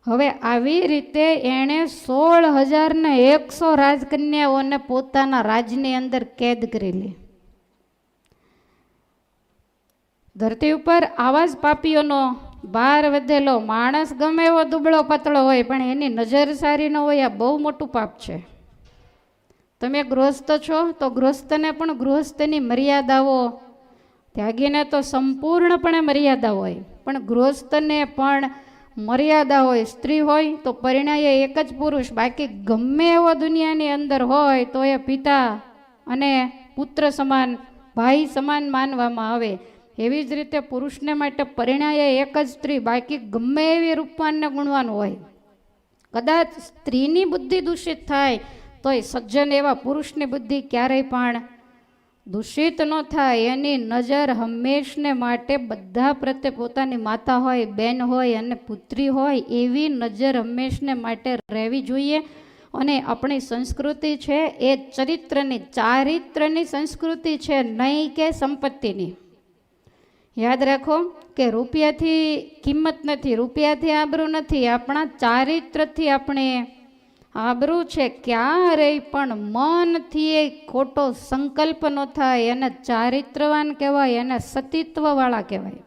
હવે આવી રીતે એણે 16,100 રાજકન્યાઓને પોતાના રાજની અંદર કેદ કરેલી. ધરતી ઉપર આવા જ પાપીઓનો ભાર વધેલો માણસ ગમે એવો દુબળો પતળો હોય પણ એની નજર સારી ન હોય, આ બહુ મોટું પાપ છે. તમે ગૃહસ્થ છો તો ગૃહસ્થને પણ ગૃહસ્થની મર્યાદાઓ ત્યાગીને તો સંપૂર્ણપણે મર્યાદા હોય, પણ ગૃહસ્થને પણ મર્યાદા હોય. સ્ત્રી હોય તો પરિણાય એક જ પુરુષ, બાકી ગમે એવો દુનિયાની અંદર હોય તો એ પિતા અને પુત્ર સમાન, ભાઈ સમાન માનવામાં આવે. એવી જ રીતે પુરુષને માટે પરિણાય એક જ સ્ત્રી, બાકી ગમે એવી રૂપવાનને ગુણવાન હોય. કદાચ સ્ત્રીની બુદ્ધિ દૂષિત થાય તોય સજ્જન એવા પુરુષની બુદ્ધિ ક્યારેય પણ દૂષિત ન થાય. એની નજર હંમેશને માટે બધા પ્રત્યે પોતાની માતા હોય, બેન હોય અને પુત્રી હોય એવી નજર હંમેશને માટે રહેવી જોઈએ. અને આપણી સંસ્કૃતિ છે એ ચારિત્રની સંસ્કૃતિ છે, નહીં કે સંપત્તિની. યાદ રાખો કે રૂપિયાથી કિંમત નથી, રૂપિયાથી આબરૂ નથી, આપણા ચારિત્રથી આપણે આબરૂ છે. ક્યારેય પણ મનથી એ ખોટો સંકલ્પ ન થાય, એને ચારિત્રવાન કહેવાય, એને સતીત્વવાળા કહેવાય.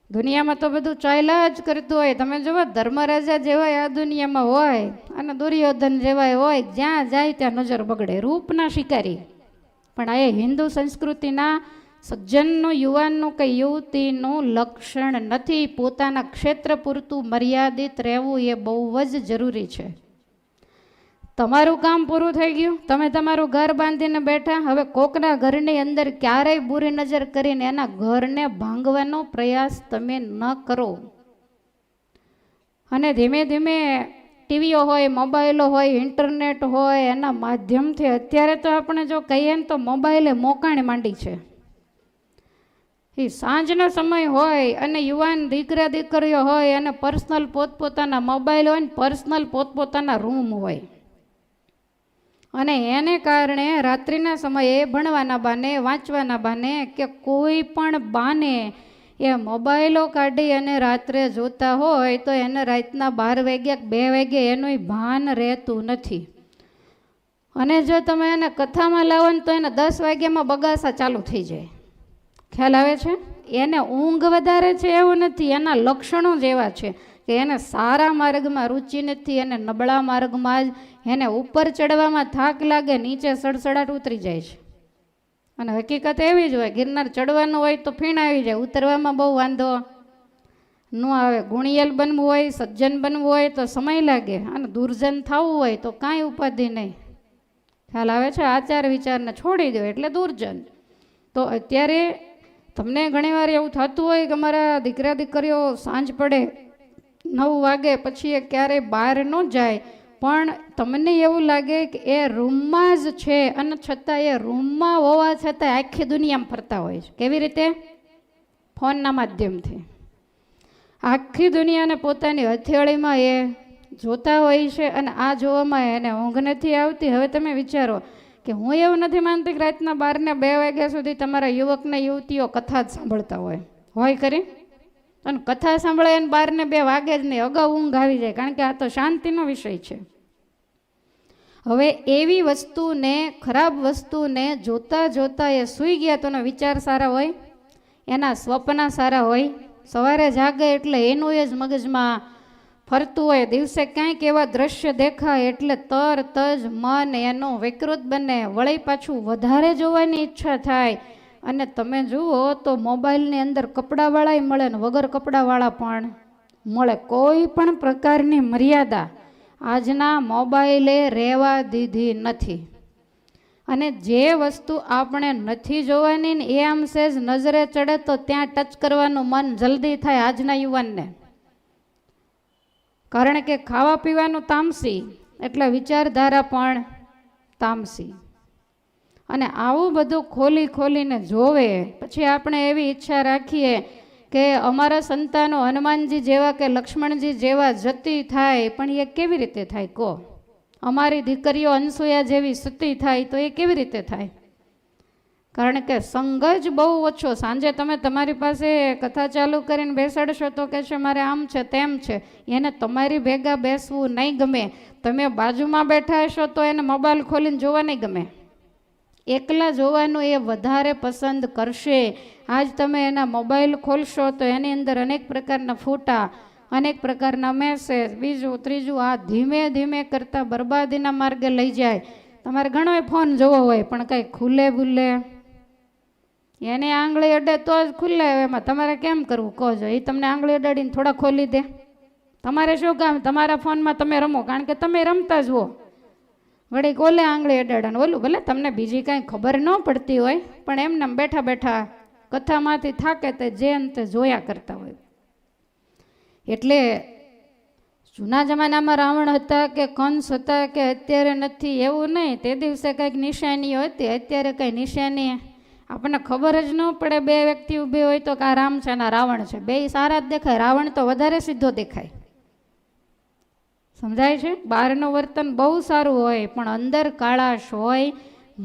દુનિયામાં તો બધું ચાલ્યા જ કરતું હોય. તમે જુઓ ધર્મરાજા જેવાય આ દુનિયામાં હોય અને દુર્યોધન જેવાય હોય, જ્યાં જાય ત્યાં નજર બગડે, રૂપના શિકારી. પણ આ હિન્દુ સંસ્કૃતિના સજ્જનનું, યુવાનનું કે યુવતીનું લક્ષણ નથી. પોતાના ક્ષેત્ર પૂરતું મર્યાદિત રહેવું એ બહુ જ જરૂરી છે. તમારું કામ પૂરું થઈ ગયું, તમે તમારું ઘર બાંધીને બેઠા. હવે કોકના ઘરની અંદર ક્યારેય બુરી નજર કરીને એના ઘરને ભાંગવાનો પ્રયાસ તમે ન કરો. અને ધીમે ધીમે ટીવીઓ હોય, મોબાઈલો હોય, ઇન્ટરનેટ હોય, એના માધ્યમથી અત્યારે તો આપણે જો કહીએ ને તો મોબાઈલે મોકાણી માંડી છે. એ સાંજનો સમય હોય અને યુવાન દીકરા દીકરીઓ હોય અને પર્સનલ પોતપોતાના મોબાઈલ હોય ને પર્સનલ પોતપોતાના રૂમ હોય, અને એને કારણે રાત્રિના સમયે ભણવાના બાને, વાંચવાના બાને કે કોઈ પણ બાને એ મોબાઈલો કાઢી અને રાત્રે જોતા હોય તો એને રાતના 12 વાગ્યા 2 વાગ્યે એનું ભાન રહેતું નથી. અને જો તમે એને કથામાં લાવો ને તો એને 10 વાગ્યામાં બગાસા ચાલુ થઈ જાય. ખ્યાલ આવે છે? એને ઊંઘ વધારે છે એવું નથી, એના લક્ષણો જ એવા છે કે એને સારા માર્ગમાં રુચિ નથી, એને નબળા માર્ગમાં જ, એને ઉપર ચડવામાં થાક લાગે, નીચે સડસડાટ ઉતરી જાય છે. અને હકીકત એવી જ હોય, ગિરનાર ચડવાનું હોય તો ફીણ આવી જાય, ઉતરવામાં બહુ વાંધો ન આવે. ગુણિયલ બનવું હોય, સજ્જન બનવું હોય તો સમય લાગે, અને દુર્જન થવું હોય તો કાંઈ ઉપાધિ નહીં. ખ્યાલ આવે છે? આચાર વિચારને છોડી દો એટલે દુર્જન. તો અત્યારે તમને ઘણીવાર એવું થતું હોય કે અમારા દીકરા દીકરીઓ સાંજ પડે 9 વાગે પછી એ ક્યારેય બહાર ન જાય, પણ તમને એવું લાગે કે એ રૂમમાં જ છે અને છતાં એ રૂમમાં હોવા છતાં આખી દુનિયામાં ફરતા હોય છે. કેવી રીતે? ફોનના માધ્યમથી આખી દુનિયાને પોતાની હથેળીમાં એ જોતા હોય છે, અને આ જોવામાં એને ઊંઘ નથી આવતી. હવે તમે વિચારો કે હું એવું નથી માનતી કે રાતના 12 ને 2 વાગ્યા સુધી તમારા યુવકને યુવતીઓ કથા જ સાંભળતા હોય કરી, અને કથા સાંભળે એને 12 ને 2 વાગે જ નહીં, અગાઉ ઊંઘ આવી જાય, કારણ કે આ તો શાંતિનો વિષય છે. હવે એવી વસ્તુને, ખરાબ વસ્તુને જોતા જોતા એ સૂઈ ગયા તો એના વિચાર સારા હોય, એના સ્વપ્ન સારા હોય. સવારે જાગે એટલે એનું જ મગજમાં ફરતું હોય. દિવસે ક્યાંક એવા દ્રશ્ય દેખાય એટલે તરત જ મન એનું વિકૃત બને, વળી પાછું વધારે જોવાની ઈચ્છા થાય. અને તમે જુઓ તો મોબાઈલની અંદર કપડાવાળાય મળે ને વગર કપડાવાળા પણ મળે. કોઈ પણ પ્રકારની મર્યાદા આજના મોબાઈલે રહેવા દીધી નથી. અને જે વસ્તુ આપણે નથી જોવાની ને એ આમ સહેજ નજરે ચડે તો ત્યાં ટચ કરવાનું મન જલ્દી થાય આજના યુવાનને. કારણ કે ખાવા પીવાનું તામસી એટલે વિચારધારા પણ તામસી. અને આવું બધું ખોલી ખોલીને જોવે પછી આપણે એવી ઈચ્છા રાખીએ કે અમારા સંતાનો હનુમાનજી જેવા કે લક્ષ્મણજી જેવા જતી થાય, પણ એ કેવી રીતે થાય કહો? અમારી દીકરીઓ અનસૂયા જેવી સતી થાય તો એ કેવી રીતે થાય? કારણ કે સંગ જ બહુ ઓછો. સાંજે તમે તમારી પાસે કથા ચાલુ કરીને બેસાડશો તો કે છે મારે આમ છે તેમ છે, એને તમારી ભેગા બેસવું નહીં ગમે. તમે બાજુમાં બેઠા હશો તો એને મોબાઈલ ખોલીને જોવા નહીં ગમે. એકલા જોવાનું એ વધારે પસંદ કરશે. આજ તમે એના મોબાઈલ ખોલશો તો એની અંદર અનેક પ્રકારના ફોટા, અનેક પ્રકારના મેસેજ, બીજું ત્રીજું, આ ધીમે ધીમે કરતાં બરબાદીના માર્ગે લઈ જાય. તમારે ઘણો ફોન જોવો હોય પણ કંઈ ખુલે ભૂલે એની આંગળી અડે તો જ ખુલ્લે. એમાં તમારે કેમ કરવું કહો છો? એ તમને આંગળી અડાડીને થોડા ખોલી દે? તમારે શું કામ? તમારા ફોનમાં તમે રમો, કારણ કે તમે રમતા જ હો. વળી ઓલે આંગળી અડાડે ઓલું, ભલે તમને બીજી કાંઈ ખબર ન પડતી હોય પણ એમને બેઠા બેઠા કથામાંથી થાકે તે જે અંતે જોયા કરતા હોય. એટલે જૂના જમાનામાં રાવણ હતા કે કંસ હતા કે અત્યારે નથી એવું નહીં. તે દિવસે કંઈક નિશાનીઓ હતી, અત્યારે કંઈ નિશાની આપણને ખબર જ ન પડે. બે વ્યક્તિ ઊભી હોય તો કે આ રામ છે અને રાવણ છે, બે સારા જ દેખાય. રાવણ તો વધારે સીધો દેખાય. સમજાય છે? બહારનું વર્તન બહુ સારું હોય પણ અંદર કાળાશ હોય.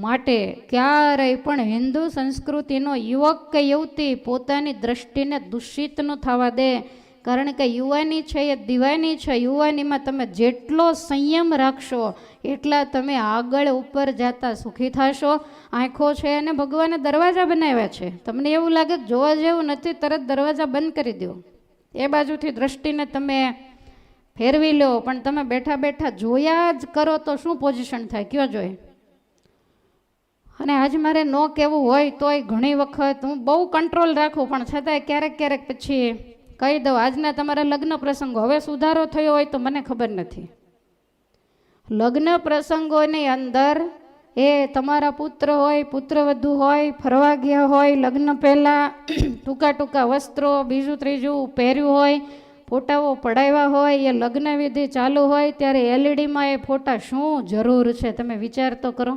માટે ક્યારેય પણ હિન્દુ સંસ્કૃતિનો યુવક કે યુવતી પોતાની દ્રષ્ટિને દૂષિત ન થવા દે. કારણ કે યુવાની છે એ દીવાની છે. યુવાનીમાં તમે જેટલો સંયમ રાખશો એટલા તમે આગળ ઉપર જતા સુખી થશો. આંખો છે અને ભગવાને દરવાજા બનાવ્યા છે. તમને એવું લાગે કે જોવા જેવું નથી, તરત દરવાજા બંધ કરી દો. એ બાજુથી દ્રષ્ટિને તમે ફેરવી લો. પણ તમે બેઠા બેઠા જોયા જ કરો તો શું પોઝિશન થાય કયો જોઈએ? અને આજ મારે ન કહેવું હોય તોય ઘણી વખત હું બહુ કંટ્રોલ રાખું, પણ છતાંય ક્યારેક ક્યારેક પછી કહી દઉં. આજના તમારા લગ્ન પ્રસંગો, હવે સુધારો થયો હોય તો મને ખબર નથી. લગ્ન પ્રસંગોની અંદર એ તમારા પુત્ર હોય, પુત્રવધુ હોય, ફરવા ગયા હોય, લગ્ન પહેલાં ટૂંકા ટૂંકા વસ્ત્રો, બીજું ત્રીજું પહેર્યું હોય, ફોટાઓ પડાવ્યા હોય, એ લગ્ન વિધિ ચાલુ હોય ત્યારે એલઈડીમાં એ ફોટા શું જરૂર છે? તમે વિચાર તો કરો.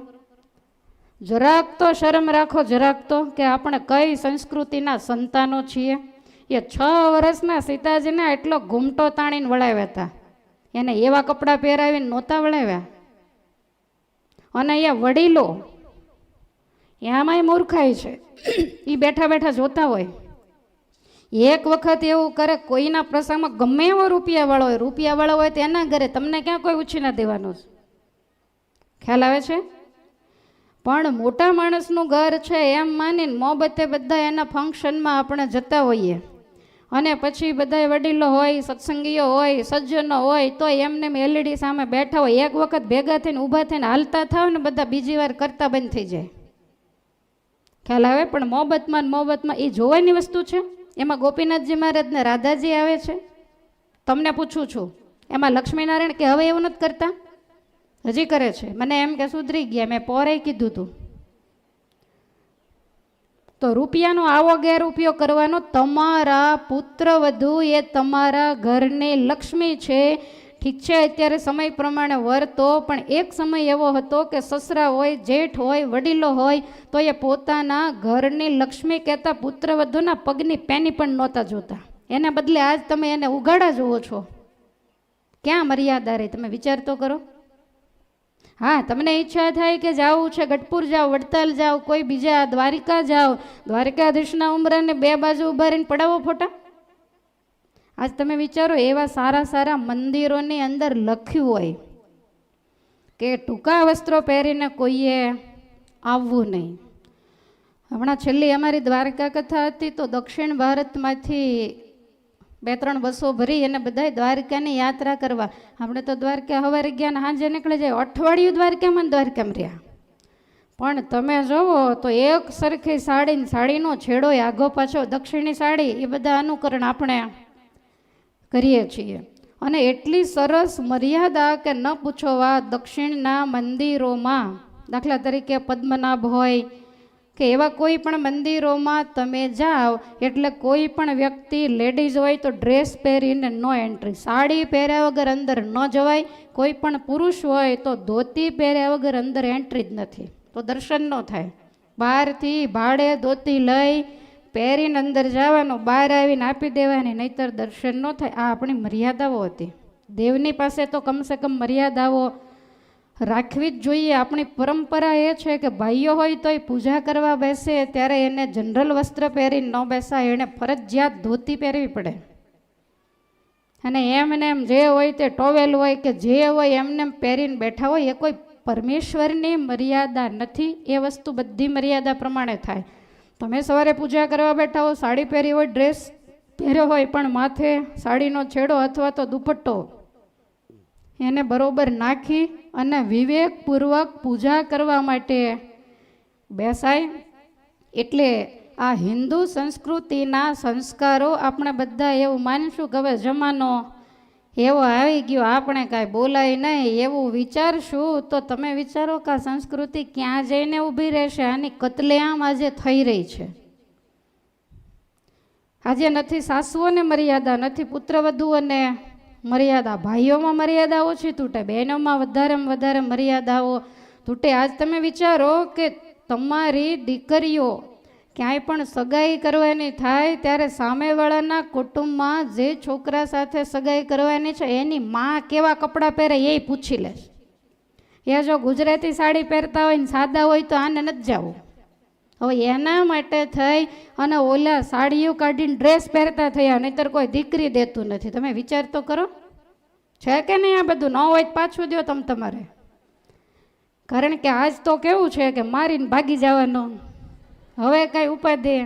જરાક તો શરમ રાખો, જરાક તો, કે આપણે કઈ સંસ્કૃતિના સંતાનો છીએ. એ 6 વર્ષના સીતાજીને એટલો ઘૂમટો તાણીને વળાવ્યા હતા. એને એવા કપડાં પહેરાવીને નહોતા વળાવ્યા. અને એ વડીલો એમાંય મૂર્ખાઈ છે. એ બેઠા બેઠા જોતા હોય. એક વખત એવું કરે, કોઈના પ્રસંગમાં ગમે એવો રૂપિયાવાળો હોય તો એના ઘરે તમને ક્યાં કોઈ ઉછીના દેવાનું છે? ખ્યાલ આવે છે? પણ મોટા માણસનું ઘર છે એમ માનીને મોબતે બધા એના ફંક્શનમાં આપણે જતા હોઈએ. અને પછી બધા વડીલો હોય, સત્સંગીઓ હોય, સજ્જનો હોય તો એમને એલઈડી સામે બેઠા હોય. એક વખત ભેગા થઈને ઊભા થઈને હાલતા થાવ ને બધા બીજી વાર કરતા બંધ થઈ જાય. ખ્યાલ આવે? પણ મોહબ્બતમાં એ જોવાની વસ્તુ છે. એમાં ગોપીનાથજી મહારાજ ને રાધાજી આવે છે. તમને પૂછું છું, એમાં લક્ષ્મીનારાયણ કે હવે એવું નથી કરતા? હજી કરે છે. મને એમ કે સુધરી ગયા, મેં પોરે કીધું હતું. તો રૂપિયાનો આવો ગેરઉપયોગ કરવાનો. તમારા પુત્રવધુ એ તમારા ઘરની લક્ષ્મી છે. ઠીક છે, અત્યારે સમય પ્રમાણે વર્તો, પણ એક સમય એવો હતો કે સસરા હોય, જેઠ હોય, વડીલો હોય તો એ પોતાના ઘરની લક્ષ્મી કહેતા પુત્રવધુના પગની પેની પણ નહોતા જોતા. એના બદલે આજ તમે એને ઉગાડા જુઓ છો. ક્યાં મર્યાદા રહી? તમે વિચાર તો કરો. હા, તમને ઈચ્છા થાય કે જાવું છે ગઢપુર જાઓ, વડતાલ જાઓ, કોઈ બીજા દ્વારિકા જાઓ, દ્વારિકાધીશના ઉમરાને બે બાજુ ઉભા રહીને પડાવો ફોટા. આજ તમે વિચારો, એવા સારા સારા મંદિરોની અંદર લખ્યું હોય કે ટૂંકા વસ્ત્રો પહેરીને કોઈએ આવવું નહીં. હમણાં છેલ્લી અમારી દ્વારકા કથા હતી તો દક્ષિણ ભારતમાંથી 2-3 બસો ભરી અને બધાય દ્વારકાની યાત્રા કરવા. આપણે તો દ્વારકા સવારે ગયા ને સાંજે નીકળી જાય. અઠવાડિયું દ્વારકામાં રહ્યા. પણ તમે જુઓ તો એક સરખી સાડીનો છેડો આઘો પાછો દક્ષિણી સાડી, એ બધા અનુકરણ આપણે કરીએ છીએ. અને એટલી સરસ મર્યાદા કે ન પૂછો વાત. દક્ષિણના મંદિરોમાં દાખલા તરીકે પદ્મનાભ હોય કે એવા કોઈ પણ મંદિરોમાં તમે જાઓ એટલે કોઈ પણ વ્યક્તિ લેડીઝ હોય તો ડ્રેસ પહેરીને નો એન્ટ્રી. સાડી પહેર્યા વગર અંદર ન જવાય. કોઈ પણ પુરુષ હોય તો ધોતી પહેર્યા વગર અંદર એન્ટ્રી જ નથી, તો દર્શન ન થાય. બહારથી ભાડે ધોતી લઈ પહેરીને અંદર જવાનું, બહાર આવીને આપી દેવાની, નહીતર દર્શન ન થાય. આ આપણી મર્યાદાઓ હતી. દેવની પાસે તો કમસે કમ મર્યાદાઓ રાખવી જ જોઈએ. આપણી પરંપરા એ છે કે ભાઈઓ હોય તોય પૂજા કરવા બેસે ત્યારે એને જનરલ વસ્ત્ર પહેરીને ન બેસાય, એને ફરજિયાત ધોતી પહેરવી પડે. અને એમને એમ જે હોય તે ટોવેલ હોય કે જે હોય એમને એમ પહેરીને બેઠા હોય, એ કોઈ પરમેશ્વરની મર્યાદા નથી. એ વસ્તુ બધી મર્યાદા પ્રમાણે થાય. તમે સવારે પૂજા કરવા બેઠા હો, સાડી પહેરી હોય, ડ્રેસ પહેર્યો હોય, પણ માથે સાડીનો છેડો અથવા તો દુપટ્ટો એને બરોબર નાખી અને વિવેકપૂર્વક પૂજા કરવા માટે બેસાય. એટલે આ હિન્દુ સંસ્કૃતિના સંસ્કારો આપણે બધા એવું માનીશું કે હવે જમાનો એવો આવી ગયો, આપણે કાંઈ બોલાય નહીં એવું વિચારશું તો તમે વિચારો કે આ સંસ્કૃતિ ક્યાં જઈને ઊભી રહેશે. આની કતલેઆમ આજે થઈ રહી છે. આજે નથી સાસુઓને મર્યાદા, નથી પુત્રવધુઓને મર્યાદા, ભાઈઓમાં મર્યાદા ઓછી તૂટે, બહેનોમાં વધારે મર્યાદાઓ તૂટે. આજ તમે વિચારો કે તમારી દીકરીઓ ક્યાંય પણ સગાઈ કરવાની થાય ત્યારે સામેવાળાના કુટુંબમાં જે છોકરા સાથે સગાઈ કરવાની છે એની માં કેવા કપડાં પહેરે એ પૂછી લેશે. એ જો ગુજરાતી સાડી પહેરતા હોય ને સાદા હોય તો આને નથી જવું. હવે એના માટે થઈ અને ઓલા સાડીઓ કાઢીને ડ્રેસ પહેરતા થયા, નહીતર કોઈ દીકરી દેતું નથી. તમે વિચાર તો કરો, છે કે નહીં? આ બધું ન હોય પાછું દો તમારે. કારણ કે આજ તો કેવું છે કે મારીને ભાગી જવાનું, હવે કઈ ઉપાધિ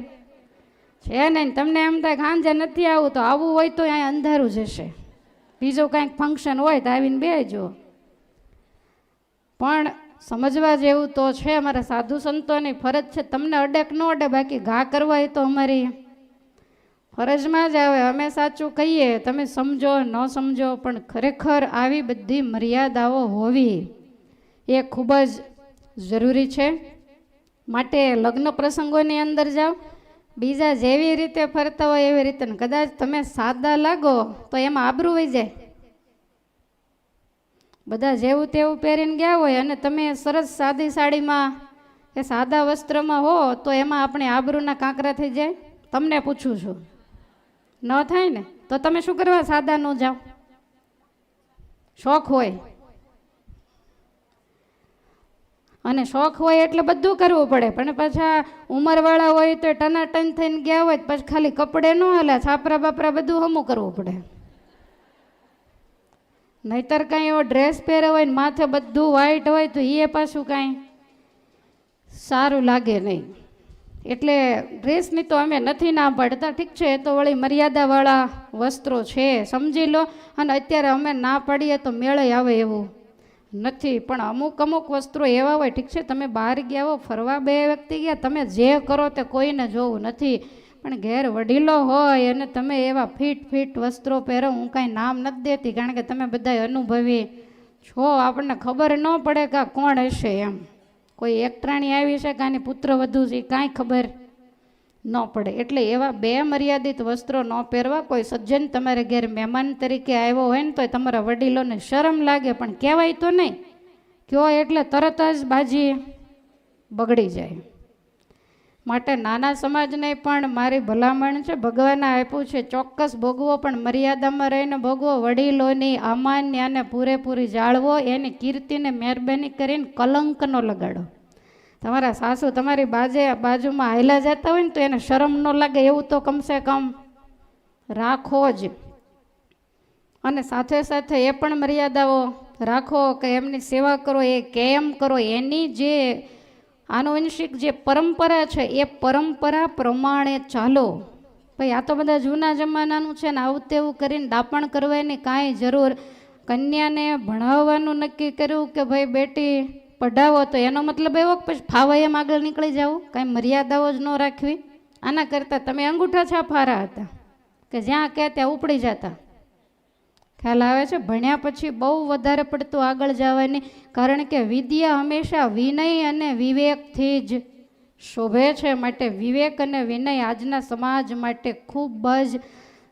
છે નહીં. તમને એમ થાય સાંજે નથી આવું તો આવવું હોય તો અહીંયા અંધારું જશે, બીજું કાંઈક ફંક્શન હોય તો આવીને બેસજો. પણ સમજવા જેવું તો છે, અમારા સાધુ સંતોની ફરજ છે. તમને અડે કે ન અડે, બાકી ઘા કરવા એ તો અમારી ફરજમાં જ આવે. અમે સાચું કહીએ, તમે સમજો ન સમજો, પણ ખરેખર આવી બધી મર્યાદાઓ હોવી એ ખૂબ જ જરૂરી છે. માટે લગ્ન પ્રસંગોની અંદર જાઓ, બીજા જેવી રીતે ફરતા હોય એવી રીતે. કદાચ તમે સાદા લાગો તો એમાં આબરૂ વહી જાય. બધા જેવું તેવું પહેરીને ગયા હોય અને તમે સરસ સાદી સાડીમાં કે સાદા વસ્ત્રમાં હો તો એમાં આપણે આબરૂના કાંકરા થઈ જાય. તમને પૂછું છું, ન થાય ને? તો તમે શું કરવા સાદા ન જાઓ? શોખ હોય, અને શોખ હોય એટલે બધું કરવું પડે. પણ પાછા ઉંમરવાળા હોય તો ટનાટન થઈને ગયા હોય પછી ખાલી કપડે ન હાલે, છાપરા બાપરા બધું હમું કરવું પડે. નહીતર કાંઈ એવો ડ્રેસ પહેર્યો હોય ને માથે બધું વ્હાઈટ હોય તો એ પાછું કાંઈ સારું લાગે નહીં. એટલે ડ્રેસની તો અમે નથી ના પાડતા, ઠીક છે, એ તો વળી મર્યાદાવાળા વસ્ત્રો છે, સમજી લો. અને અત્યારે અમે ના પાડીએ તો મેળે આવે એવું નથી. પણ અમુક વસ્ત્રો એવા હોય, ઠીક છે, તમે બહાર ગયા હો, ફરવા બે વ્યક્તિ ગયા, તમે જે કરો તે કોઈને જોવું નથી. પણ ઘેર વડીલો હોય અને તમે એવા ફિટ વસ્ત્રો પહેરો, હું કાંઈ નામ નથી દેતી, કારણ કે તમે બધા અનુભવી છો, આપણને ખબર ન પડે કે આ કોણ હશે એમ. કોઈ એકટાણી આવી છે કે આની પુત્ર વધુ છે કાંઈ ખબર ન પડે. એટલે એવા બે મર્યાદિત વસ્ત્રો ન પહેરવા. કોઈ સજ્જન તમારે ઘેર મહેમાન તરીકે આવ્યો હોય ને તો તમારા વડીલોને શરમ લાગે, પણ કહેવાય તો નહીં. કયો એટલે તરત જ બાજી બગડી જાય. માટે નાના સમાજને પણ મારી ભલામણ છે, ભગવાને આપ્યું છે ચોક્કસ ભોગવો, પણ મર્યાદામાં રહીને ભોગવો. વડીલોની અમાન્યાને પૂરેપૂરી જાળવો, એની કીર્તિને મહેરબાની કરીને કલંક ન લગાડો. તમારા સાસુ તમારી બાજુમાં હાયલા જતા હોય ને તો એને શરમ ન લાગે એવું તો કમસે કમ રાખો જ. અને સાથે સાથે એ પણ મર્યાદાઓ રાખો કે એમની સેવા કરો, એ કેમ કરો, એની જે આનુવંશિક જે પરંપરા છે એ પરંપરા પ્રમાણે ચાલો. ભાઈ આ તો બધા જૂના જમાનાનું છે ને, આવું તેવું કરીને દાપણ કરવાની કાંઈ જરૂર. કન્યાને ભણાવવાનું નક્કી કર્યું કે ભાઈ બેટી પઢાવો, તો એનો મતલબ એવો કે પછી ફાવે એમ આગળ નીકળી જવું, કાંઈ મર્યાદાઓ જ ન રાખવી. આના કરતાં તમે અંગૂઠા છાપહારા હતા કે જ્યાં કહે ત્યાં ઉપડી જતા. ખ્યાલ આવે છે? ભણ્યા પછી બહુ વધારે પડતું આગળ જવાની, કારણ કે વિદ્યા હંમેશા વિનય અને વિવેકથી જ શોભે છે. માટે વિવેક અને વિનય આજના સમાજ માટે ખૂબ જ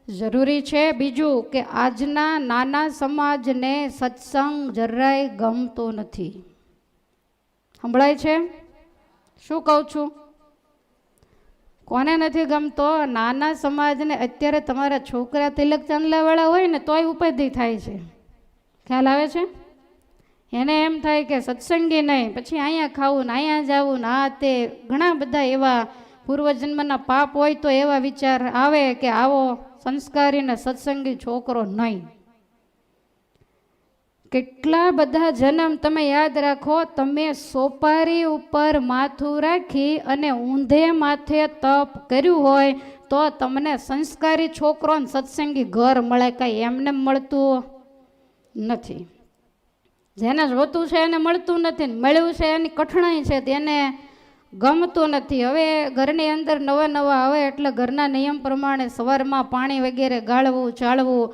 જરૂરી છે. બીજું કે આજના નાના સમાજને સત્સંગ જરાય ગમતો નથી. સંભળાય છે શું કહું છું? કોને નથી ગમતો? નાના સમાજને. અત્યારે તમારા છોકરા તિલક ચાંદલાવાળા હોય ને તોય ઉપાધિ થાય છે. ખ્યાલ આવે છે? એને એમ થાય કે સત્સંગી નહીં, પછી અહીંયા ખાવું ને અહીંયા જવું ને આ તે ઘણા બધા એવા પૂર્વજન્મના પાપ હોય તો એવા વિચાર આવે કે આવો સંસ્કારી ને સત્સંગી છોકરો નહીં. કેટલા બધા જન્મ તમે યાદ રાખો, તમે સોપારી ઉપર માથું રાખી અને ઊંધે માથે તપ કર્યું હોય તો તમને સંસ્કારી છોકરો ને સત્સંગી ઘર મળે. કાંઈ એમને મળતું નથી. જેને જોતું છે એને મળતું નથી, મળ્યું છે એની કઠણાઈ છે, તેને ગમતું નથી. હવે ઘરની અંદર નવા નવા આવે એટલે ઘરના નિયમ પ્રમાણે સવારમાં પાણી વગેરે ગાળવું ચાળવું,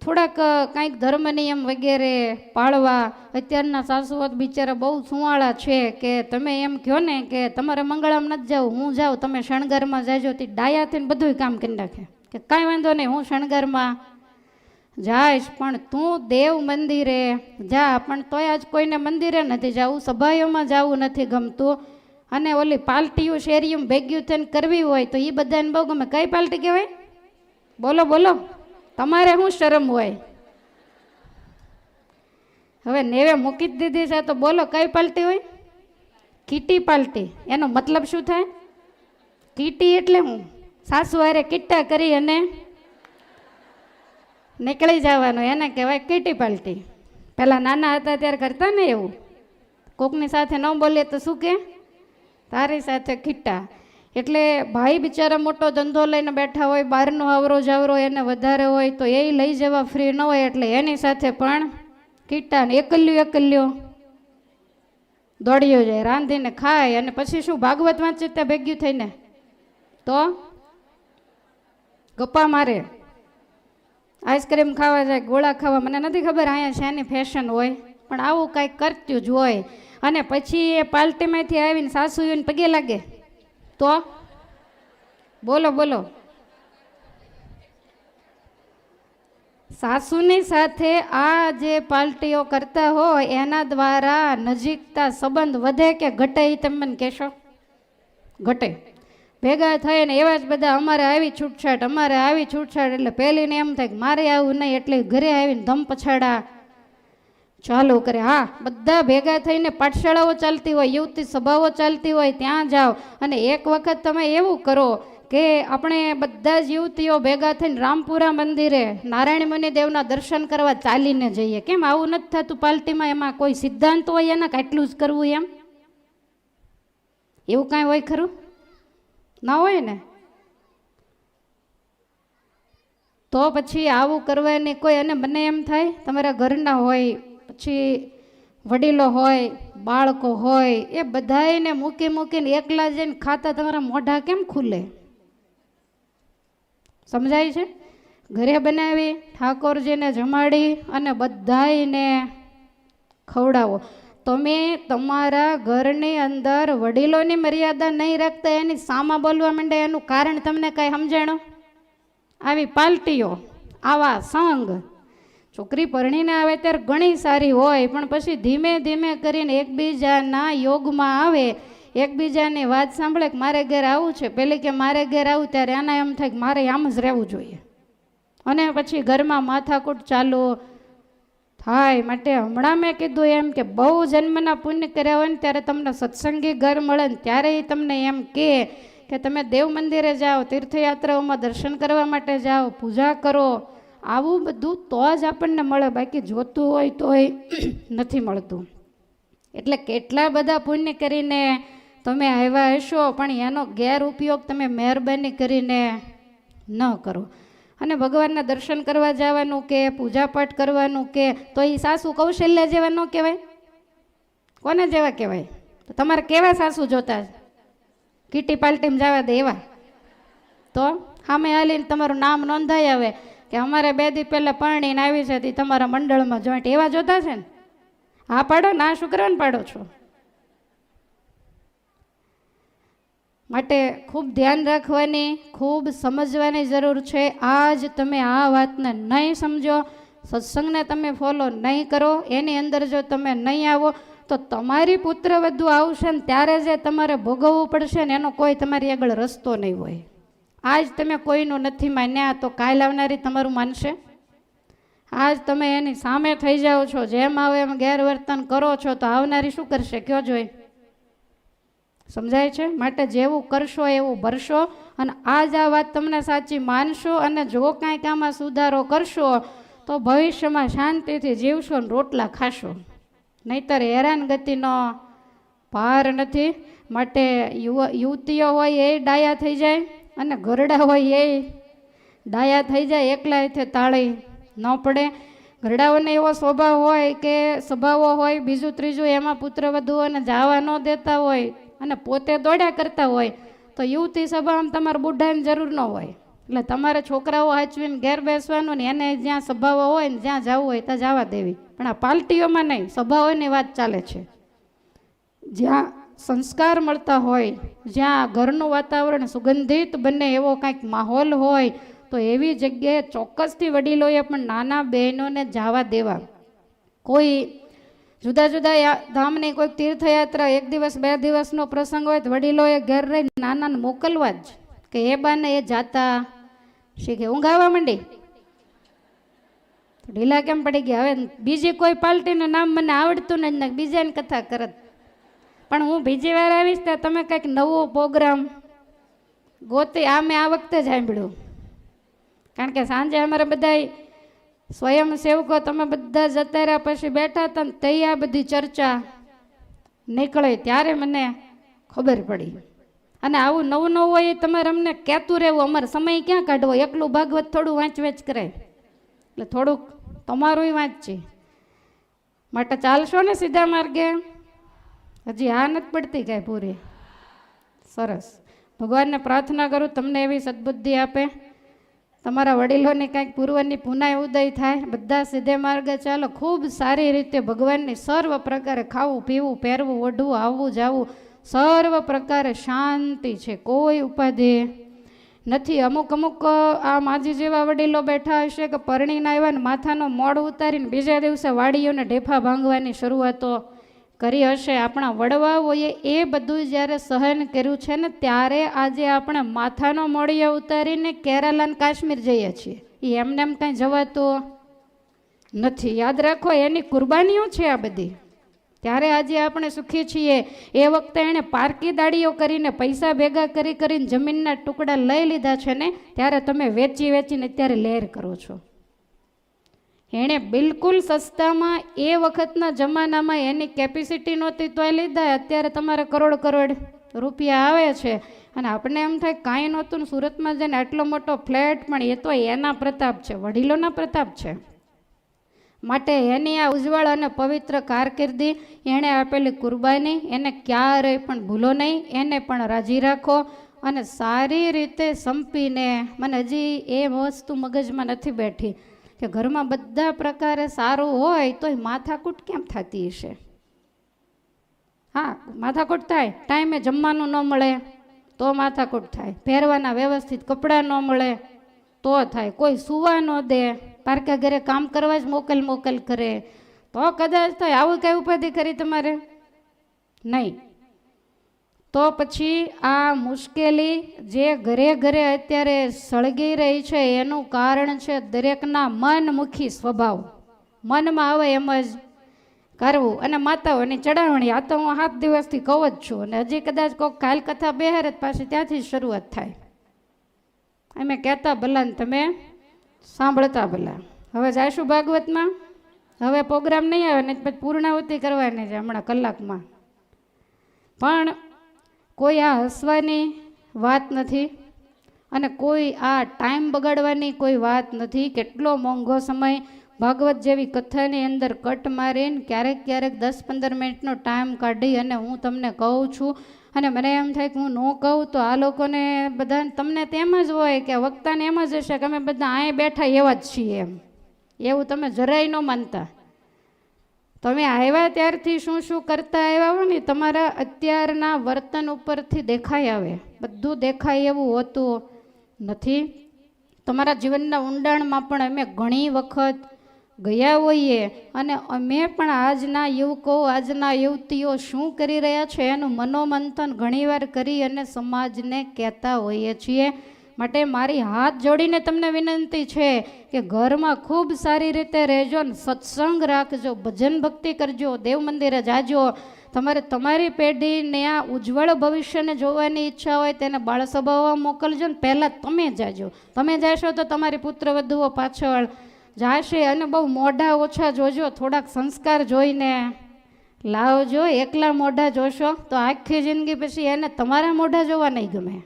થોડાક કાંઈક ધર્મ નિયમ વગેરે પાળવા. અત્યારના સાસુઓત બિચારા બહુ સુવાળા છે કે તમે એમ કહો ને કે તમારે મંગળામાં નથી જવું, હું જાઉં, તમે શણગારમાં જાજો. તે ડાયાથી બધું કામ કરી નાખે કે કાંઈ વાંધો નહીં, હું શણગારમાં જાઈશ, પણ તું દેવ મંદિરે જા. પણ તોય આજ કોઈને મંદિરે નથી જવું, સભાઓમાં જવું નથી ગમતું. અને ઓલી પાલટીયું શેરીયું ભેગ્યું થઈને કરવી હોય તો એ બધાને બહુ ગમે. કઈ પાલટી કહેવાય? બોલો બોલો, તમારે શું શરમ હોય? હવે નેવે મૂકી જ દીધી છે તો બોલો કઈ પાલટી હોય? કીટી પાલટી. એનો મતલબ શું થાય? કીટી એટલે હું સાસુ હારે કિટ્ટા કરી અને નીકળી જવાનું, એને કહેવાય કીટી પાલટી. પહેલાં નાના હતા ત્યારે કરતા ને એવું, કોકની સાથે ન બોલીએ તો શું કે તારી સાથે કિટ્ટા. એટલે ભાઈ બિચારા મોટો ધંધો લઈને બેઠા હોય, બહારનો આવરો જાવરો એને વધારે હોય તો એ લઈ જવા ફ્રી ન હોય, એટલે એની સાથે પણ કિટ્ટા. ને એકલ્યો દોડ્યો જાય, રાંધીને ખાય અને પછી શું ભાગવત વાંચે ત્યાં ભેગ્યું થઈને તો ગપ્પા મારે, આઈસ્ક્રીમ ખાવા જાય, ગોળા ખાવા. મને નથી ખબર અહીંયા શેની ફેશન હોય, પણ આવું કાંઈક કરતું જ હોય. અને પછી એ પાર્ટીમાંથી આવીને સાસુને પગે લાગે તો બોલો બોલો. સાસુની સાથે આ જે પાર્ટીઓ કરતા હોય એના દ્વારા નજીકતા સંબંધ વધે કે ઘટે એ તમે મને કહેશો? ઘટે. ભેગા થઈને એવા જ બધા અમારે આવી છૂટછાટ, અમારે આવી છૂટછાટ, એટલે પહેલીને એમ થાય કે મારે આવું નહીં, એટલે ઘરે આવીને ધમ પછાડા ચાલુ કરે. હા, બધા ભેગા થઈને પાઠશાળાઓ ચાલતી હોય, યુવતી સભાઓ ચાલતી હોય, ત્યાં જાઓ. અને એક વખત તમે એવું કરો કે આપણે બધા જ યુવતીઓ ભેગા થઈને રામપુરા મંદિરે નારાયણ મુનિ દેવના દર્શન કરવા ચાલીને જઈએ. કેમ આવું નથી થતું પાર્ટીમાં? એમાં કોઈ સિદ્ધાંત હોય એના કેટલું જ કરવું એમ? એવું કાંઈ હોય ખરું? ના હોય ને. તો પછી આવું કરવાની કોઈ, અને મને એમ થાય તમારા ઘરના હોય, પછી વડીલો હોય, બાળકો હોય, એ બધાને મૂકીને એકલા જઈને ખાતા તમારા મોઢા કેમ ખુલે? સમજાય છે? ઘરે બનાવી ઠાકોરજીને જમાડી અને બધાને ખવડાવો. તમે તમારા ઘરની અંદર વડીલોની મર્યાદા નહીં રાખતા, એની સામા બોલવા માંડે, એનું કારણ તમને કાંઈ સમજાણું? આવી પાર્ટીઓ, આવા સંગ. છોકરી પરણીને આવે ત્યારે ઘણી સારી હોય, પણ પછી ધીમે ધીમે કરીને એકબીજાના યોગમાં આવે, એકબીજાની વાત સાંભળે કે મારે ઘેર આવું છે, પેલી કે મારે ઘેર આવું, ત્યારે એના એમ થાય કે મારે આમ જ રહેવું જોઈએ, અને પછી ઘરમાં માથાકૂટ ચાલુ થાય. માટે હમણાં મેં કીધું એમ કે બહુ જન્મના પુણ્ય કર્યા હોય ને ત્યારે તમને સત્સંગી ઘર મળે ને ત્યારે એ તમને એમ કે તમે દેવ મંદિરે જાઓ, તીર્થયાત્રાઓમાં દર્શન કરવા માટે જાઓ, પૂજા કરો. આવું બધું તો જ આપણને મળે, બાકી જોતું હોય તોય નથી મળતું. એટલે કેટલા બધા પુણ્ય કરીને તમે આવ્યા હશો, પણ એનો ગેરઉપયોગ તમે મહેરબાની કરીને ન કરો. અને ભગવાનના દર્શન કરવા જવાનું કે પૂજાપાઠ કરવાનું કે, તો એ સાસુ કૌશલ્યા જેવા ન કહેવાય? કોને જેવા કહેવાય? તો તમારે કેવા સાસુ જોતા? કીટી પાલટીમાં જવા દે એવા? તો સામે હાલીને તમારું નામ નોંધાઈ આવે કે અમારે 2 દી પહેલાં પરણીને આવી છે, તે તમારા મંડળમાં જોઈન્ટ, એવા જોતા છે ને? હા પાડો, ના શું કરવાનું પાડો છો? માટે ખૂબ ધ્યાન રાખવાની, ખૂબ સમજવાની જરૂર છે. આજ તમે આ વાતને નહીં સમજો, સત્સંગને તમે ફોલો નહીં કરો, એની અંદર જો તમે નહીં આવો તો તમારી પુત્ર વધુ આવશે ને ત્યારે જે તમારે ભોગવવું પડશે ને એનો કોઈ તમારી આગળ રસ્તો નહીં હોય. આજ તમે કોઈનું નથી માન્યા તો કાલ આવનારી તમારું માનશે? આજ તમે એની સામે થઈ જાઓ છો, જેમ આવે એમ ગેરવર્તન કરો છો, તો આવનારી શું કરશે કયો જોઈ? સમજાય છે? માટે જેવું કરશો એવું ભરશો. અને આજ આ વાત તમને સાચી માનશો અને જો કાંઈક આમાં સુધારો કરશો તો ભવિષ્યમાં શાંતિથી જીવશો ને રોટલા ખાશો, નહીતર હેરાનગતિનો પાર નથી. માટે યુવતીઓ હોય એ ડાયા થઈ જાય અને ઘરડા હોય એ ડાયા થઈ જાય, એકલાયથી તાળી ન પડે. ઘરડાઓને એવો સ્વભાવ હોય કે સ્વભાવો હોય, બીજું ત્રીજું એમાં પુત્રવધુઓને જવા ન દેતા હોય અને પોતે દોડ્યા કરતા હોય, તો યુવતી સભામાં તમારે બુઢાની જરૂર ન હોય. એટલે તમારે છોકરાઓ હાચવીને ઘેર બેસવાનું ને એને જ્યાં સ્વભાવો હોય ને જ્યાં જવું હોય ત્યાં જવા દેવી. પણ આ પાર્ટીઓમાં નહીં, સ્વભાવોની વાત ચાલે છે. જ્યાં સંસ્કાર મળતા હોય, જ્યાં ઘરનું વાતાવરણ સુગંધિત બને એવો કાંઈક માહોલ હોય, તો એવી જગ્યાએ ચોક્કસથી વડીલોએ પણ નાના બહેનોને જવા દેવા. કોઈ જુદા જુદા ધામની કોઈ તીર્થયાત્રા 1 દિવસ 2 દિવસનો પ્રસંગ હોય તો વડીલોએ ઘેર રહીને નાનાને મોકલવા જ, કે એ બાને એ જાતા શીખે. ઊંઘ આવવા માંડી, ઢીલા કેમ પડી ગયા? હવે બીજી કોઈ પાર્ટીનું નામ મને આવડતું નથી, બીજાની કથા કરત. પણ હું બીજી વાર આવીશ ત્યાં તમે કંઈક નવો પ્રોગ્રામ ગોતી. આ મેં આ વખતે જ સાંભળ્યું, કારણ કે સાંજે અમારે બધા સ્વયંસેવકો તમે બધા જતા રહ્યા પછી બેઠા હતા ને તે આ બધી ચર્ચા નીકળે ત્યારે મને ખબર પડી. અને આવું નવું નવું હોય એ તમારે અમને કહેતું રહેવું. અમારે સમય ક્યાં કાઢવો? એકલું ભાગવત થોડું વાંચ કરાય, એટલે થોડુંક તમારું વાંચી. માટે ચાલશો ને સીધા માર્ગે? હજી આ નથી પડતી કાંઈ પૂરી? સરસ. ભગવાનને પ્રાર્થના કરું તમને એવી સદબુદ્ધિ આપે, તમારા વડીલોની કાંઈક પૂર્વની પુનાય ઉદય થાય, બધા સીધે માર્ગે ચાલો. ખૂબ સારી રીતે ભગવાનની સર્વ પ્રકારે ખાવું પીવું પહેરવું ઓઢવું આવવું જાવું સર્વ પ્રકારે શાંતિ છે, કોઈ ઉપાધિ નથી. અમુક આ માજી જેવા વડીલો બેઠા હશે કે પરણીને આવ્યા ને માથાનો મોડ ઉતારીને બીજા દિવસે વાડીઓને ઢેફા ભાંગવાની શરૂઆતો કરી હશે. આપણા વડવાઓએ એ બધું જ્યારે સહન કર્યું છે ને ત્યારે આજે આપણે માથાનો મોડિયો ઉતારીને કેરાલા કાશ્મીર જઈએ છીએ. એ એમને એમ કાંઈ જવાતું નથી. યાદ રાખો, એની કુરબાનીઓ છે આ બધી. ત્યારે આજે આપણે સુખી છીએ. એ વખતે એણે પારકી દાડીઓ કરીને પૈસા ભેગા કરીને જમીનના ટુકડા લઈ લીધા છે ને, ત્યારે તમે વેચીને અત્યારે લહેર કરો છો. એણે બિલકુલ સસ્તામાં એ વખતના જમાનામાં એની કેપેસિટી નહોતી તોય લીધા. અત્યારે તમારે કરોડ રૂપિયા આવે છે અને આપણે એમ થાય કાંઈ નહોતું ને સુરતમાં જઈને આટલો મોટો ફ્લેટ, પણ એ તો એના પ્રતાપ છે, વડીલોના પ્રતાપ છે. માટે એની આ ઉજ્જવળ અને પવિત્ર કારકિર્દી, એણે આપેલી કુરબાની, એને ક્યારેય પણ ભૂલો નહીં. એને પણ રાજી રાખો અને સારી રીતે સંપીને. મને હજી એ વસ્તુ મગજમાં નથી બેઠી કે ઘરમાં બધા પ્રકારે સારું હોય તોય માથાકૂટ કેમ થતી હશે? હા, માથાકૂટ થાય. ટાઈમે જમવાનું ન મળે તો માથાકૂટ થાય, પહેરવાના વ્યવસ્થિત કપડાં ન મળે તો થાય, કોઈ સુવા ન દે, પારકા ઘરે કામ કરવા જ મોકલ કરે તો કદાચ થાય. આવું કઈ ઉપાધિ કરી તમારે? નહીં. તો પછી આ મુશ્કેલી જે ઘરે અત્યારે સળગી રહી છે એનું કારણ છે દરેકના મનમુખી સ્વભાવ. મનમાં આવે એમ જ કરવું. અને માતાઓની ચડાવણી, આ તો હું 7 દિવસથી કહું જ છું, અને હજી કદાચ કોઈક કાલ કથા બેહારે પાછી ત્યાંથી શરૂઆત થાય. અમે કહેતા ભલા ને તમે સાંભળતા ભલા. હવે જઈશું ભાગવતમાં. હવે પ્રોગ્રામ નહીં આવે ને પછી પૂર્ણાહુતિ કરવાની છે હમણાં કલાકમાં. પણ કોઈ આ હસવાની વાત નથી અને કોઈ આ ટાઈમ બગાડવાની કોઈ વાત નથી. કેટલો મોંઘો સમય ભાગવત જેવી કથાની અંદર કટ મારીને ક્યારેક 10-15 મિનિટનો ટાઈમ કાઢી અને હું તમને કહું છું. અને મને એમ થાય કે હું ન કહું તો આ લોકોને બધા તમને તેમ જ હોય કે વક્તાને એમ જ હશે કે અમે બધા અહીં બેઠા એવા જ છીએ એમ. એવું તમે જરાય ન માનતા. તમે આવ્યા ત્યારથી શું કરતા આવ્યા હો ને તમારા અત્યારના વર્તન ઉપરથી દેખાઈ આવે. બધું દેખાય એવું હોતું નથી. તમારા જીવનના ઊંડાણમાં પણ અમે ઘણી વખત ગયા હોઈએ અને અમે પણ આજના યુવકો આજના યુવતીઓ શું કરી રહ્યા છે એનું મનોમંથન ઘણીવાર કરી અને સમાજને કહેતા હોઈએ છીએ. માટે મારી હાથ જોડીને તમને વિનંતી છે કે ઘરમાં ખૂબ સારી રીતે રહેજો ને સત્સંગ રાખજો, ભજન ભક્તિ કરજો, દેવ મંદિરે જાજો. તમારે તમારી પેઢીને આ ઉજ્જવળ ભવિષ્યને જોવાની ઈચ્છા હોય તેને બાળસભામાં મોકલજો ને પહેલાં તમે જાજો. તમે જાશો તો તમારી પુત્ર વધુઓ પાછળ જાશે. અને બહુ મોઢા ઓછા જોજો, થોડાક સંસ્કાર જોઈને લાવજો. એકલા મોઢા જોશો તો આખી જિંદગી પછી એને તમારા મોઢા જોવા નહીં ગમે.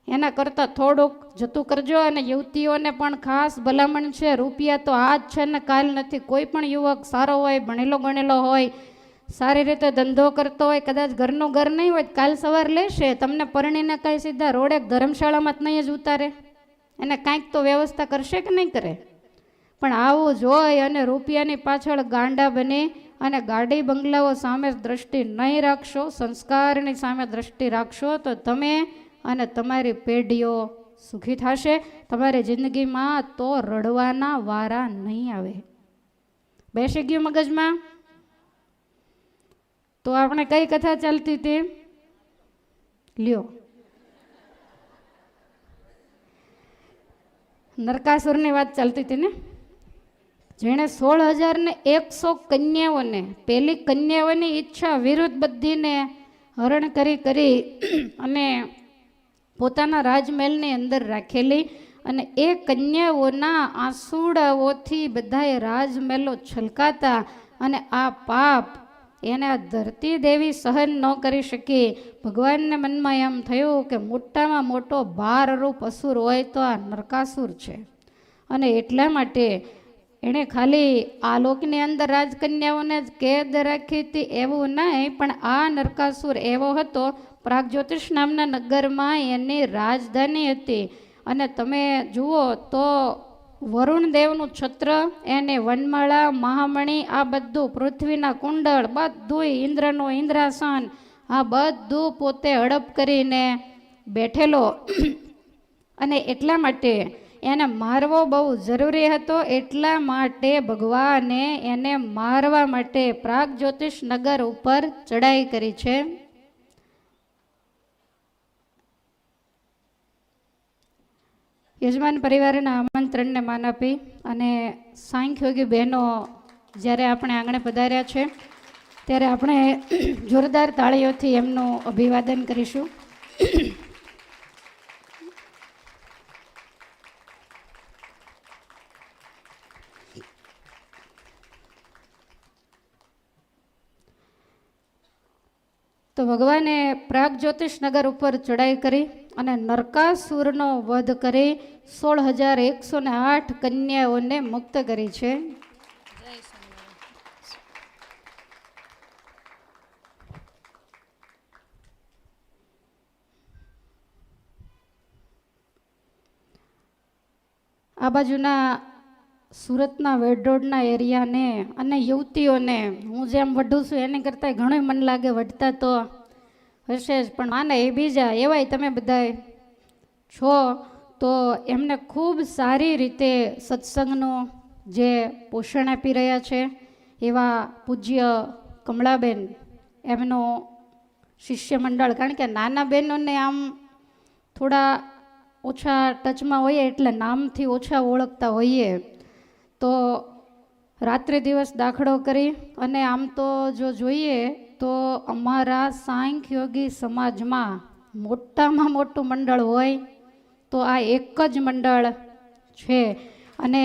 એના કરતાં થોડુંક જતું કરજો. અને યુવતીઓને પણ ખાસ ભલામણ છે, રૂપિયા તો આજ છે ને કાલ નથી. કોઈ પણ યુવક સારો હોય, ભણેલો ગણેલો હોય, સારી રીતે ધંધો કરતો હોય, કદાચ ઘરનું ઘર નહીં હોય, કાલ સવાર લેશે તમને પરણીને કાંઈ સીધા રોડે ધર્મશાળામાં જ નહીં જ ઉતારે. એને કાંઈક તો વ્યવસ્થા કરશે કે નહીં કરે. પણ આવું જોઈ અને રૂપિયાની પાછળ ગાંડા બની અને ગાડી બંગલાઓ સામે દ્રષ્ટિ નહીં રાખશો, સંસ્કારની સામે દ્રષ્ટિ રાખશો તો તમે અને તમારી પેઢીઓ સુખી થશે. તમારી જિંદગીમાં તો રડવાના વારા નહીં આવે. બેસી ગયું મગજમાં? તો આપણે કઈ કથા ચાલતી હતી? લ્યો, નરકાસુરની વાત ચાલતી હતી ને. જેણે 16,100 કન્યાઓને, પેલી કન્યાઓની ઈચ્છા વિરુદ્ધ બધીને હરણ કરી અને પોતાના રાજમહેલની અંદર રાખેલી, અને એ કન્યાઓના આંસુડાઓથી બધાએ રાજમહેલો છલકાતા, અને આ પાપ એને આ ધરતી દેવી સહન ન કરી શકી. ભગવાનને મનમાં એમ થયું કે મોટામાં મોટો ભારરૂપ અસુર હોય તો આ નરકાસુર છે. અને એટલા માટે એણે ખાલી આ લોકની અંદર રાજકન્યાઓને જ કેદ રાખી હતી એવું નહીં, પણ આ નરકાસુર એવો હતો, પ્રાગજ્યોતિષ નામના નગરમાં એની રાજધાની હતી. અને તમે જુઓ તો વરુણ દેવનું છત્ર, એને વનમાળા, મહામણી, આ બધું, પૃથ્વીના કુંડળ, બધું, ઇન્દ્રનું ઇન્દ્રાસન, આ બધું પોતે હડપ કરીને બેઠેલો. અને એટલા માટે એને મારવો બહુ જરૂરી હતો. એટલા માટે ભગવાને એને મારવા માટે પ્રાગજ્યોતિષ નગર ઉપર ચડાઈ કરી છે. યજમાન પરિવારના આમંત્રણને માન આપી અને સાંખ્યોગી બહેનો જ્યારે આપણે આંગણે પધાર્યા છે ત્યારે આપણે જોરદાર તાળીઓથી એમનું અભિવાદન કરીશું. તો ભગવાને પ્રાગજ્યોતિષ નગર ઉપર ચડાઈ કરી અને નરકાસુરનો વધ કરી 16,108 કન્યાઓને મુક્ત કરી છે. આ બાજુના સુરતના વેડરોડના એરિયાને અને યુવતીઓને હું જેમ વઢું છું એની કરતાં ઘણું મન લાગે વઢતા તો હશે જ, પણ માને એ બીજા એવાય તમે બધા છો તો એમને ખૂબ સારી રીતે સત્સંગનું જે પોષણ આપી રહ્યા છે એવા પૂજ્ય કમળાબેન, એમનું શિષ્ય મંડળ. કારણ કે નાના બહેનોને આમ થોડા ઓછા ટચમાં હોઈએ એટલે નામથી ઓછા ઓળખતા હોઈએ, તો રાત્રે દિવસ દાખલો કરી અને આમ તો જો જોઈએ તો અમારા સાંખ્યોગી સમાજમાં મોટામાં મોટું મંડળ હોય તો આ એક જ મંડળ છે. અને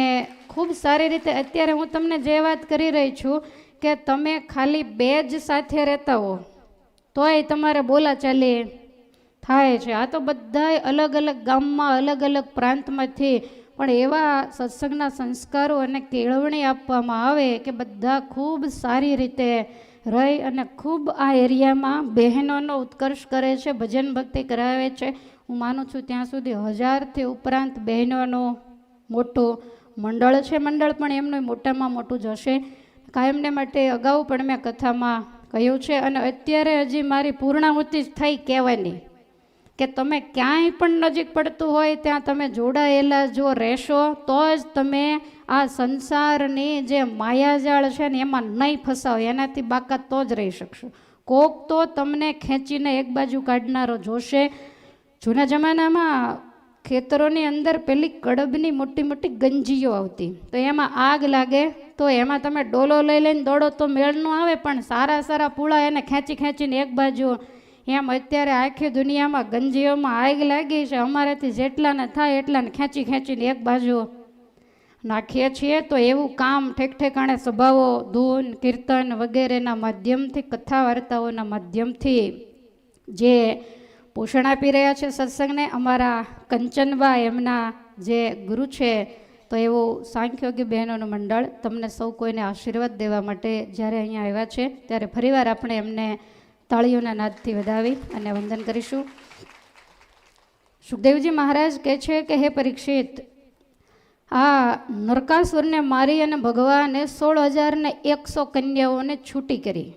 ખૂબ સારી રીતે અત્યારે હું તમને જે વાત કરી રહી છું કે તમે ખાલી બે જ સાથે રહેતા હો તોય તમારે બોલાચાલી થાય છે. આ તો બધાય અલગ અલગ ગામમાં, અલગ અલગ પ્રાંતમાંથી પણ એવા સત્સંગના સંસ્કારો અને કેળવણી આપવામાં આવે કે બધા ખૂબ સારી રીતે રહી અને ખૂબ આ એરિયામાં બહેનોનો ઉત્કર્ષ કરે છે, ભજન ભક્તિ કરાવે છે. હું માનું છું ત્યાં સુધી 1000થી ઉપરાંત બહેનોનું મોટું મંડળ છે. મંડળ પણ એમનું મોટામાં મોટું જ હશે કાયમને માટે. અગાઉ પણ મેં કથામાં કહ્યું છે અને અત્યારે હજી મારી પૂર્ણાહુતિ જ થઈ કહેવાની કે તમે ક્યાંય પણ નજીક પડતું હોય ત્યાં તમે જોડાયેલા જો રહેશો તો જ તમે આ સંસારની જે માયાજાળ છે ને એમાં નહીં ફસાવો, એનાથી બાકાત તો જ રહી શકશો. કોક તો તમને ખેંચીને એક બાજુ કાઢનારો જોશે. જૂના જમાનામાં ખેતરોની અંદર પેલી કડબની મોટી મોટી ગંજીઓ આવતી, તો એમાં આગ લાગે તો એમાં તમે ડોલો લઈ લઈને દોડો તો મેળ ન આવે, પણ સારા સારા પૂળા એને ખેંચી ખેંચીને એક બાજુ. એમ અત્યારે આખી દુનિયામાં ગંજીઓમાં આગ લાગી છે. અમારાથી જેટલાને થાય એટલાને ખેંચી ખેંચીને એક બાજુ નાખીએ છીએ. તો એવું કામ ઠેક ઠેકાણે સભાઓ, ધૂન, કીર્તન વગેરેના માધ્યમથી, કથા વાર્તાઓના માધ્યમથી જે પોષણ આપી રહ્યા છે સત્સંગને, અમારા કંચનબા એમના જે ગુરુ છે. તો એવું સાંખ્યોગી બહેનોનું મંડળ તમને સૌ કોઈને આશીર્વાદ દેવા માટે જ્યારે અહીંયા આવ્યા છે, ત્યારે ફરીવાર આપણે એમને તાળીઓના નાદથી વધાવી અને વંદન કરીશું. સુખદેવજી મહારાજ કહે છે કે હે પરીક્ષિત, આ નરકાસુરને મારી અને ભગવાને 16,100 કન્યાઓને છૂટી કરી.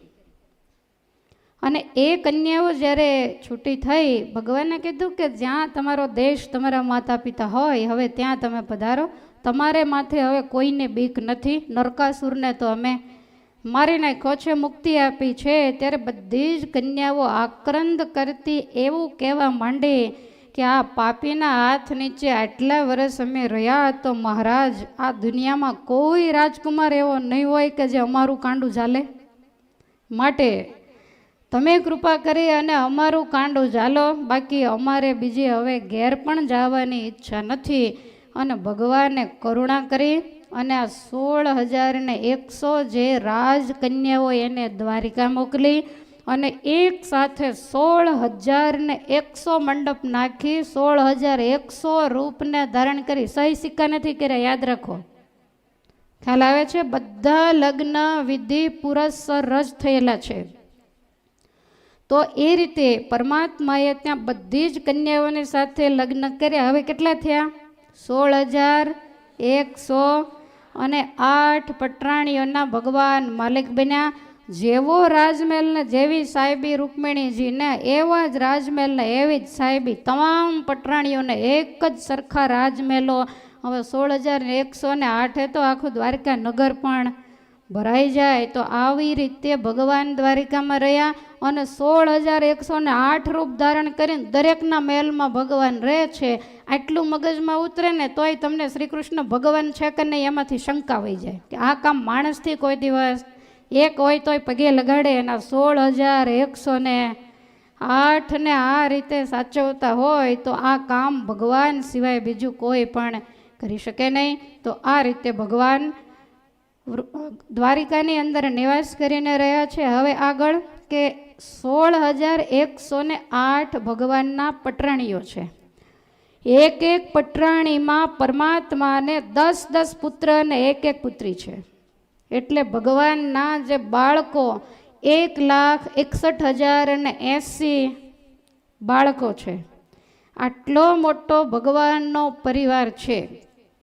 અને એ કન્યાઓ જ્યારે છૂટી થઈ, ભગવાને કીધું કે જ્યાં તમારો દેશ, તમારા માતા પિતા હોય, હવે ત્યાં તમે પધારો. તમારે માથે હવે કોઈને બીક નથી. નરકાસુરને તો અમે મારી નાખ્યો છે, મુક્તિ આપી છે. ત્યારે બધી જ કન્યાઓ આક્રંદ કરતી એવું કહેવા માંડી કે આ પાપીના હાથ નીચે આટલા વર્ષ અમે રહ્યા, તો મહારાજ આ દુનિયામાં કોઈ રાજકુમાર એવો નહીં હોય કે જે અમારું કાંડું ચાલે. માટે તમે કૃપા કરી અને અમારું કાંડું ચાલો, બાકી અમારે બીજી હવે ઘેર પણ જવાની ઈચ્છા નથી. અને ભગવાને કરુણા કરી અને આ 16,100 જે રાજકન્યાઓ એને દ્વારિકા મોકલી અને એક સાથે 16,100 મંડપ નાખી 16,100 રૂપને ધારણ કરી. સહી સિક્કા નથી કર્યા, યાદ રાખો. ખ્યાલ આવે છે? બધા લગ્ન વિધિ પુરસ્સર જ થયેલા છે. તો એ રીતે પરમાત્માએ ત્યાં બધી જ કન્યાઓની સાથે લગ્ન કર્યા. હવે કેટલા થયા? 16,100 અને 8 પટરાણીઓના ભગવાન માલિક બન્યા. જેવો રાજમહેલને જેવી સાહેબી રૂકમિણીજીને, એવા જ રાજમહેલને એવી જ સાહેબી તમામ પટરાણીઓને, એક જ સરખા રાજમહેલો. હવે 16,108 તો આખું દ્વારકા નગર પણ ભરાઈ જાય. તો આવી રીતે ભગવાન દ્વારિકામાં રહ્યા અને 16,108 રૂપ ધારણ કરીને દરેકના મહેલમાં ભગવાન રહે છે. આટલું મગજમાં ઉતરે ને તોય તમને શ્રી કૃષ્ણ ભગવાન છે કે નહીં એમાંથી શંકા વહી જાય કે આ કામ માણસથી કોઈ દિવસ એક હોય તોય પગે લગાડે. એના 16,108 ને આ રીતે સાચવતા હોય તો આ કામ ભગવાન સિવાય બીજું કોઈ પણ કરી શકે નહીં. તો આ રીતે ભગવાન દ્વારિકાની અંદર નિવાસ કરીને રહ્યા છે. હવે આગળ કે 16,108 ભગવાનના પટરાણીઓ છે. એક એક પટરાણીમાં પરમાત્માને 10 પુત્ર અને એક પુત્રી છે. એટલે ભગવાનના જે બાળકો 1,61,080 બાળકો છે. આટલો મોટો ભગવાનનો પરિવાર છે.